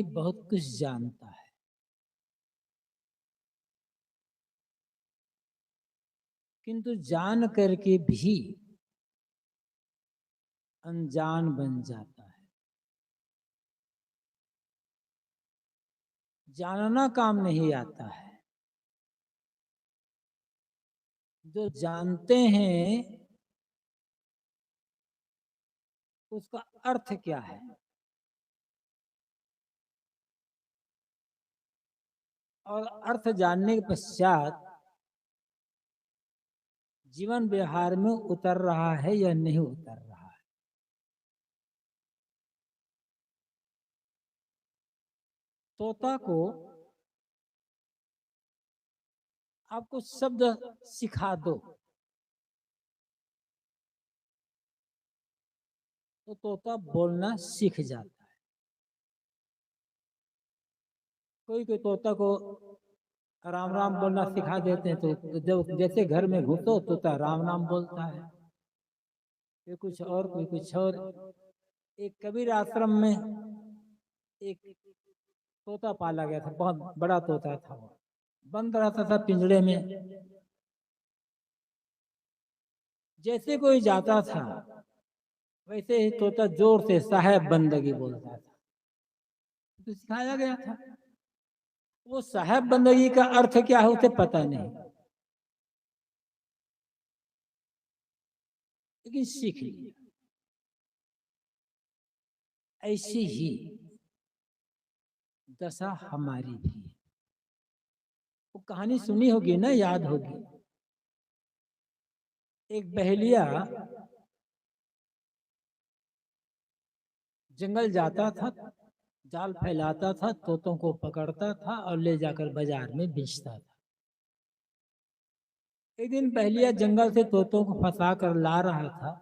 बहुत कुछ जानता है, किंतु जान करके भी अनजान बन जाता है। जानना काम नहीं आता है। जो जानते हैं उसका अर्थ क्या है, और अर्थ जानने के पश्चात जीवन व्यवहार में उतर रहा है या नहीं उतर रहा है। तोता को आप कुछ शब्द सिखा दो तो तोता बोलना सीख जाता है। कोई कोई तोता को राम राम बोलना सिखा देते हैं तो जब जैसे घर में घुसो तोता राम नाम बोलता है। कोई कुछ और, कोई कुछ और। एक कबीर आश्रम में एक तोता पाला गया था, बहुत बड़ा तोता था। वो बंद रहता था पिंजड़े में। जैसे कोई जाता था वैसे ही तोता जोर से साहेब बंदगी बोलता था। तो सिखाया गया था। वो साहेब बंदगी का अर्थ क्या है उसे पता नहीं, लेकिन सीख लिया। ऐसी ही दशा हमारी भी है। वो कहानी सुनी होगी ना, याद होगी। एक बहेलिया जंगल जाता था, जाल फैलाता था, तोतों को पकड़ता था और ले जाकर बाजार में बेचता था। एक दिन बहेलिया जंगल से तोतों को फंसा कर ला रहा था,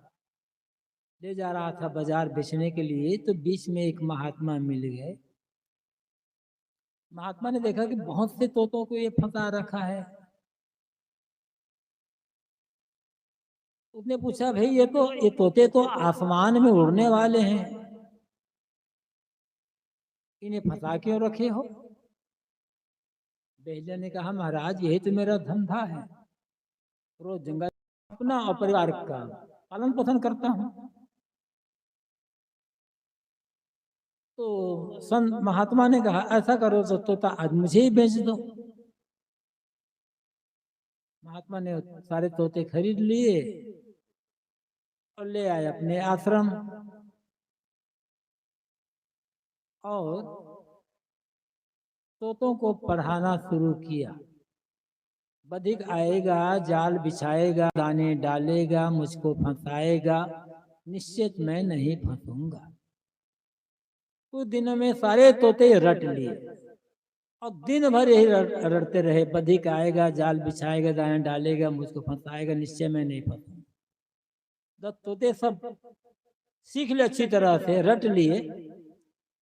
ले जा रहा था बाजार बेचने के लिए। तो बीच में एक महात्मा मिल गए। महात्मा ने देखा कि बहुत से तोतों को ये फंसा रखा है। उसने पूछा, भाई ये तोते तो आसमान में उड़ने वाले हैं, इन्हें फंसा क्यों रखे हो? बहेलिया ने कहा, महाराज यही तो मेरा धंधा है। रोज जंगल अपना और परिवार का पालन पोषण करता हूँ। तो संत महात्मा ने कहा, ऐसा करो तो तोता आज मुझे ही बेच दो। महात्मा ने सारे तोते खरीद लिए और ले आए अपने आश्रम। और तोतों को पढ़ाना शुरू किया। बधिक आएगा, जाल बिछाएगा, दाने डालेगा, मुझको फंसाएगा, निश्चित मैं नहीं फंसूंगा। कुछ दिनों में सारे तोते रट लिए और दिन भर यही रटते रहे। बधिक आएगा, जाल बिछाएगा, दाने डालेगा, मुझको फंसाएगा, निश्चय मैं नहीं फंसूंगा। जब तोते सब सीख ले अच्छी तरह से, रट लिए,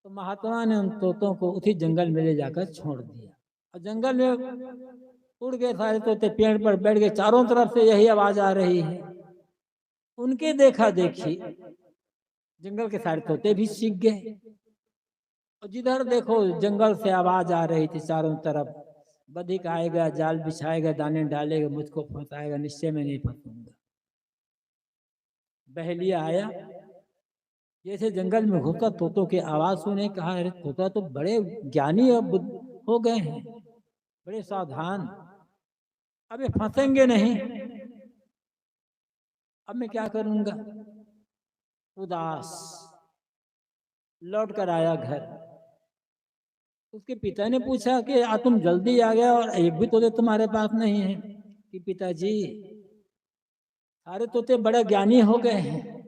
तो महात्मा ने उन तोतों को उसी जंगल में ले जाकर छोड़ दिया। और जंगल में उड़ गए सारे तोते, पेड़ पर बैठ गए। चारों तरफ से यही आवाज आ रही है। उनके देखा देखी जंगल के सारे तोते भी सीख गए। और जिधर देखो जंगल से आवाज आ रही थी चारों तरफ, बधिक आएगा, जाल बिछाएगा, दाने डालेगा, मुझको फंसाएगा, निश्चय में नहीं फंसूंगा। बहेलिया आया, जैसे जंगल में घुसा, तोतों की आवाज सुने, कहा, अरे तोता तो बड़े ज्ञानी हो गए हैं, बड़े सावधान, अब ये फंसेंगे नहीं। अब मैं क्या करूंगा? उदास लौट कर आया घर। उसके पिता ने पूछा कि तुम जल्दी आ गया और एक भी तोते तुम्हारे पास नहीं है? कि पिताजी, सारे तोते बड़े ज्ञानी हो गए हैं।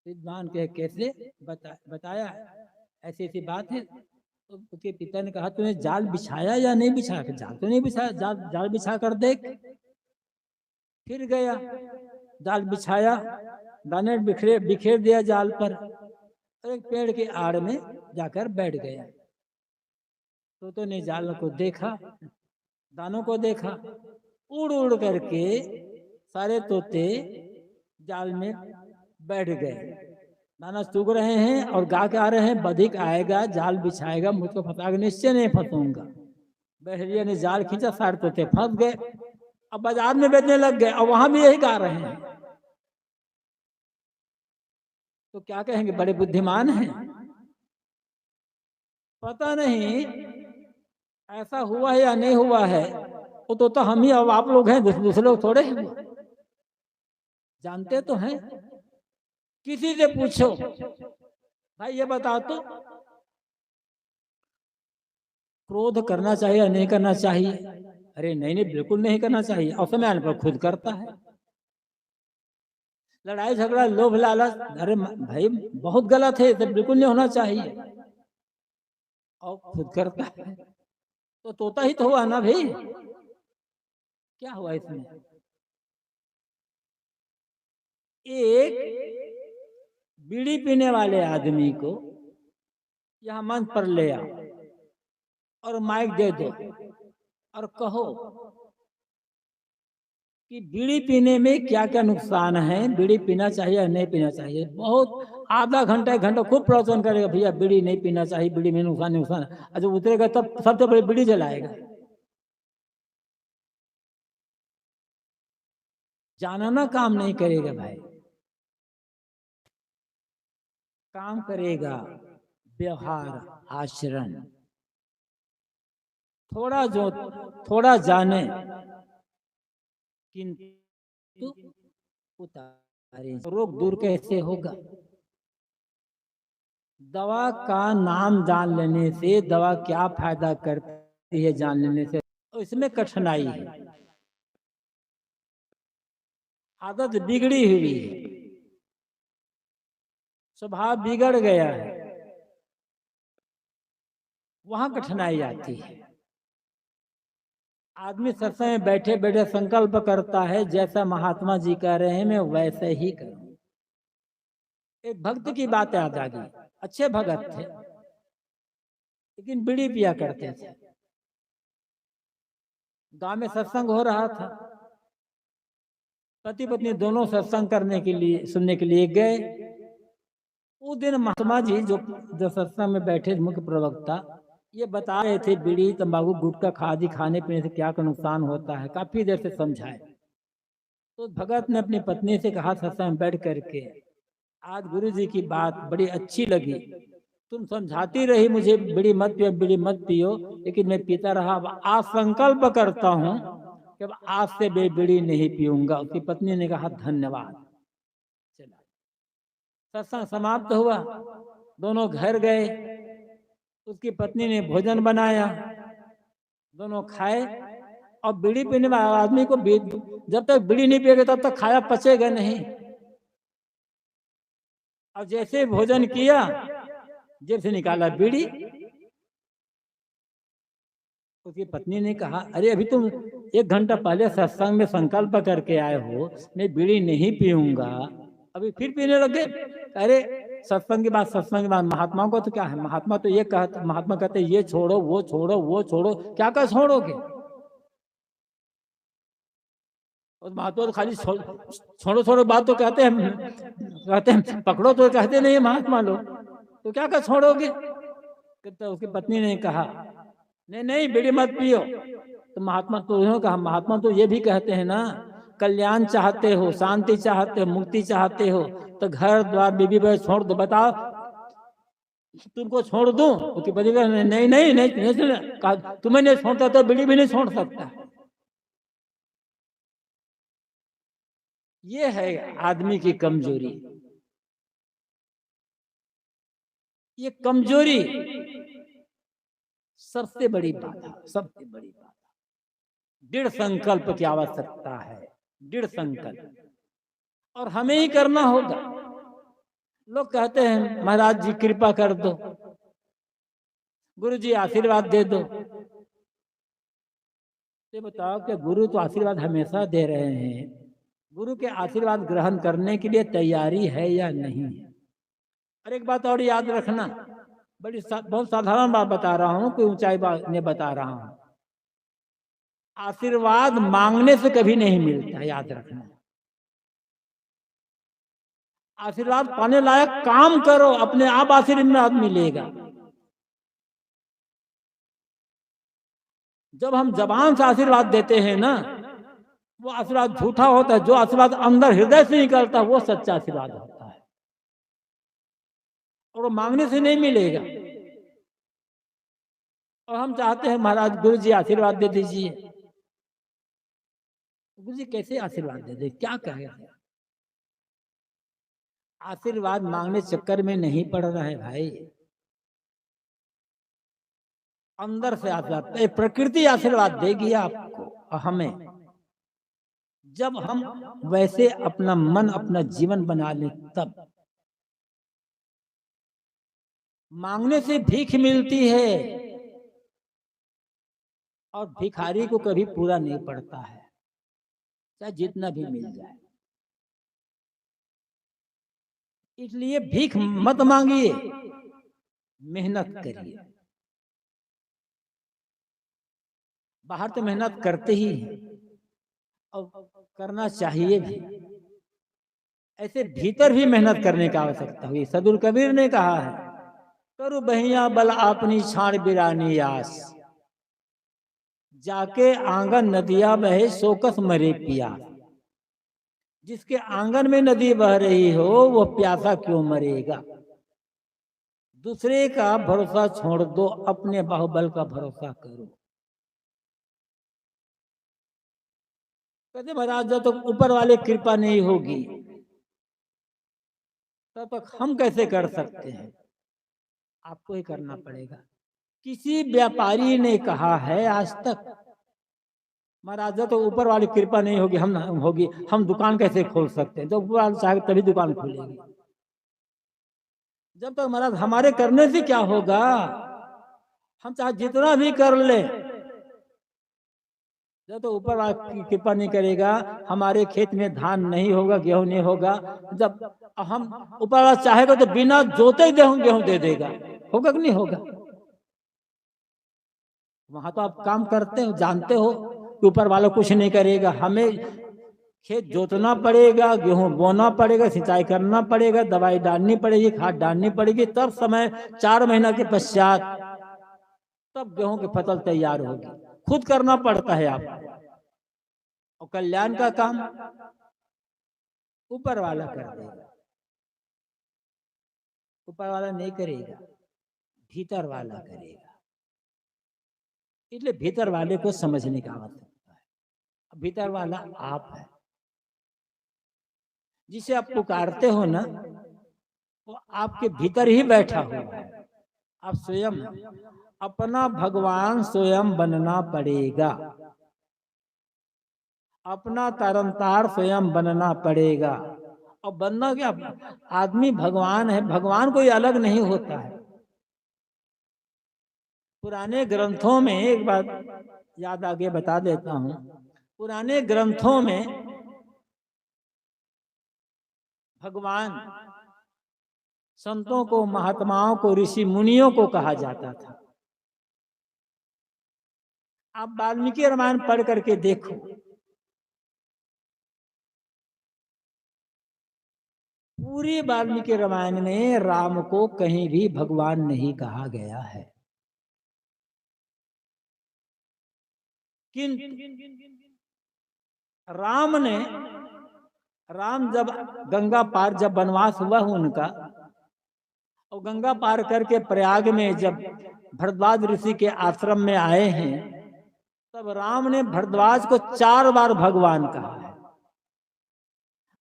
विद्वान के कैसे बताया ऐसी ऐसी बात है। तो उसके पिता ने कहा, तूने जाल बिछाया या नहीं बिछाया? जाल तो नहीं बिछाया, जाल बिछा कर देख। फिर गया, जाल बिछाया, दाने बिखेर दिया जाल पर और एक पेड़ के आड़ में जाकर बैठ गया। तोतों ने जाल को देखा, दानों को देखा, उड़ उड़ करके सारे तोते जाल में बैठ गए। दाना चुग रहे हैं और गा के आ रहे हैं, बधिक आएगा जाल बिछाएगा मुझको फंसाएगा, निश्चय नहीं फंसूंगा। बहरिया ने जाल खींचा, सारे तोते फंस गए। अब बाजार में बेचने लग गए और वहां भी यही गा रहे हैं। तो क्या कहेंगे, बड़े बुद्धिमान हैं। पता नहीं ऐसा हुआ है या नहीं हुआ है, वो तो हम ही अब आप लोग हैं, दूसरे लोग थोड़े हैं। जानते तो हैं। किसी से पूछो भाई ये बता तो, क्रोध करना चाहिए या नहीं करना चाहिए? अरे नहीं नहीं, बिल्कुल नहीं करना चाहिए। और समय आने पर खुद करता है। लड़ाई झगड़ा लोभ लालच, अरे भाई बहुत गलत है, तो बिल्कुल नहीं होना चाहिए, और खुद करता है। तो तोता ही तो हुआ ना भाई, क्या हुआ इसमें? एक बीड़ी पीने वाले आदमी को यहाँ मंच पर ले आओ और माइक दे दो और कहो कि बीड़ी पीने में क्या क्या नुकसान है, बीड़ी पीना चाहिए या नहीं पीना चाहिए। बहुत आधा घंटा एक घंटा खूब प्रवचन करेगा, भैया बीड़ी नहीं पीना चाहिए, बीड़ी में नुकसान नुकसान। अच्छा उतरेगा तब सबसे बड़ी बीड़ी जलाएगा। जानना काम नहीं करेगा भाई, काम करेगा व्यवहार आचरण। थोड़ा जाने किंतु उतारे, रोग दूर कैसे होगा? दवा का नाम जान लेने से दवा क्या फायदा करती है जान लेने से, तो इसमें कठिनाई है। आदत बिगड़ी हुई है, स्वभाव बिगड़ गया है, वहां कठिनाई आती है। आदमी सत्संग में बैठे बैठे संकल्प करता है, जैसा महात्मा जी कह रहे हैं मैं वैसे ही करूं। एक भक्त की बात याद आ गई। अच्छे भगत थे लेकिन बीड़ी पिया करते थे। गांव में सत्संग हो रहा था, पति पत्नी दोनों सत्संग करने के लिए सुनने के लिए गए। उस दिन महात्मा जी जो सत्संग में बैठे मुख्य प्रवक्ता, ये बता रहे थे बीड़ी तंबाकू गुटखा खादी खाने पीने से क्या नुकसान होता है, काफी देर से समझाए। तो भगत ने अपनी पत्नी से कहा सत्संग में बैठ करके, आज गुरु जी की बात बड़ी अच्छी लगी, तुम समझाती रही मुझे बीड़ी मत पियो बीड़ी मत पियो, लेकिन मैं पीता रहा। अब आज संकल्प करता हूँ कि अब आज से मैं बीड़ी नहीं पीऊंगा। उसकी पत्नी ने कहा धन्यवाद। चला सत्संग समाप्त हुआ, दोनों घर गए। उसकी पत्नी ने भोजन बनाया, दोनों खाए। और बीड़ी पीने वाले आदमी को जब तक बीड़ी नहीं पिएगा तब तक खाया पचेगा नहीं। और जैसे भोजन किया, जेब से निकाला बीड़ी। उसकी पत्नी ने कहा अरे अभी तुम 1 घंटा पहले सत्संग में संकल्प करके आए हो मैं बीड़ी नहीं पीऊंगा, अभी फिर पीने लगे। अरे सत्संग के बाद महात्माओं को तो क्या है, महात्मा तो ये कहते, महात्मा कहते ये छोड़ो वो छोड़ो वो छोड़ो, क्या क्या छोड़ोगे? और महात्मा तो खाली छोड़ो छोड़ो बात तो कहते हैं, पकड़ो तो कहते नहीं है महात्मा लोग, तो क्या क्या छोड़ोगे? तो उसकी पत्नी ने कहा नहीं नहीं बीड़ी मत पियो। तो महात्मा तो उन्होंने कहा महात्मा तो ये भी कहते हैं ना, कल्याण चाहते हो, शांति चाहते हो, मुक्ति चाहते हो तो घर द्वार बीबी बच्चे छोड़ दो। बताओ तुमको छोड़ दूं? उसकी पत्नी नहीं नहीं नहीं, नहीं, नहीं तुम्हें नहीं छोड़ता तो बीड़ी भी नहीं छोड़ सकता। ये है आदमी की कमजोरी। ये कमजोरी सबसे बड़ी बाधा, सबसे बड़ी बाधा। दृढ़ संकल्प की आवश्यकता है, दृढ़ संकल्प, और हमें ही करना होगा। लोग कहते हैं महाराज जी कृपा कर दो, गुरु जी आशीर्वाद दे दो। ये बताओ कि गुरु तो आशीर्वाद हमेशा दे रहे हैं, गुरु के आशीर्वाद ग्रहण करने के लिए तैयारी है या नहीं है? और एक बात और याद रखना, बहुत साधारण बात बता रहा हूं, कोई ऊंचाई बात नहीं बता रहा हूं। आशीर्वाद मांगने से कभी नहीं मिलता, याद रखना। आशीर्वाद पाने लायक काम करो, अपने आप आशीर्वाद मिलेगा। जब हम जबान से आशीर्वाद देते हैं ना, वो आशीर्वाद झूठा होता है। जो आशीर्वाद अंदर हृदय से निकलता है वो सच्चा आशीर्वाद होता है, और वो मांगने से नहीं मिलेगा। और हम चाहते हैं महाराज गुरु जी आशीर्वाद दे दीजिए। गुरु जी कैसे आशीर्वाद दे दे, क्या कहेगा? आशीर्वाद मांगने चक्कर में नहीं पड़ रहा है भाई, अंदर से आशीर्वाद, प्रकृति आशीर्वाद देगी आपको हमें। जब हम वैसे अपना मन अपना जीवन बना लें, तब मांगने से भीख मिलती है, और भिखारी को कभी पूरा नहीं पड़ता है, चाहे जितना भी मिल जाए। इसलिए भीख मत मांगिए, मेहनत करिए। बाहर तो मेहनत करते ही हैं, और करना चाहिए भी। ऐसे भीतर भी मेहनत करने की आवश्यकता हुई। सदुल कबीर ने कहा है, करू बहिया बल अपनी छाण बिरानी आस, जाके आंगन नदिया बहे सोकस मरे पिया। जिसके आंगन में नदी बह रही हो वो प्यासा क्यों मरेगा। दूसरे का भरोसा छोड़ दो, अपने बाहुबल का भरोसा करो। कहते महाराज जब तक ऊपर वाले कृपा नहीं होगी तब तक हम कैसे कर सकते हैं, आपको ही करना पड़ेगा। किसी व्यापारी ने कहा है आज तक, महाराज जब तो ऊपर वाली कृपा नहीं होगी हम दुकान कैसे खोल सकते हैं। जब ऊपर वाला चाहे तभी दुकान खोलेगी। जब तक महाराज हमारे करने से क्या होगा, हम चाहे जितना भी कर ले, जब तो ऊपर वाला कृपा नहीं करेगा, हमारे खेत में धान नहीं होगा, गेहूं नहीं होगा। जब हम ऊपर वाला चाहेगा तो बिना जोते ही गेहूं दे देगा, होगा कि नहीं होगा। वहां तो आप काम करते हो, जानते हो कि ऊपर वाला कुछ नहीं करेगा। हमें खेत जोतना पड़ेगा, गेहूं बोना पड़ेगा, सिंचाई करना पड़ेगा, दवाई डालनी पड़ेगी, खाद डालनी पड़ेगी, तब समय 4 महीना के पश्चात तब गेहूं की फसल तैयार होगी। खुद करना पड़ता है आपको। और कल्याण का काम ऊपर वाला कर देगा, ऊपर वाला नहीं करेगा, भीतर वाला करेगा। इसलिए भीतर वाले को समझने की आवश्यकता है। भीतर वाला आप है, जिसे आप पुकारते हो ना, वो आपके भीतर ही बैठा हुआ है। आप स्वयं अपना भगवान स्वयं बनना पड़ेगा, अपना तारनतार स्वयं बनना पड़ेगा। और बनना क्या, आदमी भगवान है, भगवान कोई अलग नहीं होता है। पुराने ग्रंथों में एक बात याद आगे बता देता हूं, पुराने ग्रंथों में भगवान संतों को, महात्माओं को, ऋषि मुनियों को कहा जाता था। आप वाल्मीकि रामायण पढ़ करके देखो, पूरी वाल्मीकि रामायण में राम को कहीं भी भगवान नहीं कहा गया है। राम जब गंगा पार, जब वनवास हुआ उनका, और गंगा पार करके प्रयाग में जब भरद्वाज ऋषि के आश्रम में आए हैं, तब राम ने भरद्वाज को 4 बार भगवान कहा है।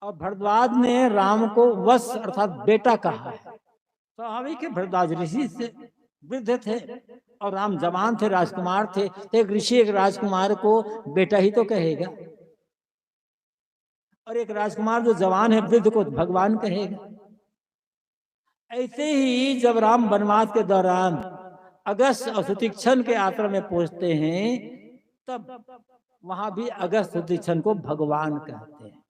और भरद्वाज ने राम को वत्स अर्थात बेटा कहा है। स्वाभाविक है, भरद्वाज ऋषि से वृद्ध थे और राम जवान थे, राजकुमार थे। एक ऋषि एक राजकुमार को बेटा ही तो कहेगा, और एक राजकुमार जो जवान है, वृद्ध को भगवान कहेगा। ऐसे ही जब राम वनवास के दौरान अगस्त और सुतीक्षण के आश्रम में पहुंचते हैं, तब वहां भी अगस्त सुतीक्षण को भगवान कहते हैं।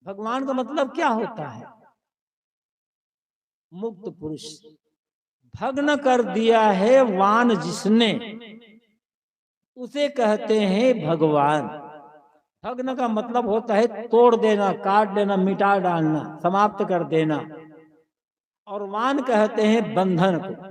भगवान का मतलब क्या होता है? मुक्त पुरुष। भग्न कर दिया है वान जिसने, उसे कहते हैं भगवान। ठग्न का मतलब होता है तोड़ देना, काट देना, मिटा डालना, समाप्त कर देना। और वान कहते हैं बंधन को।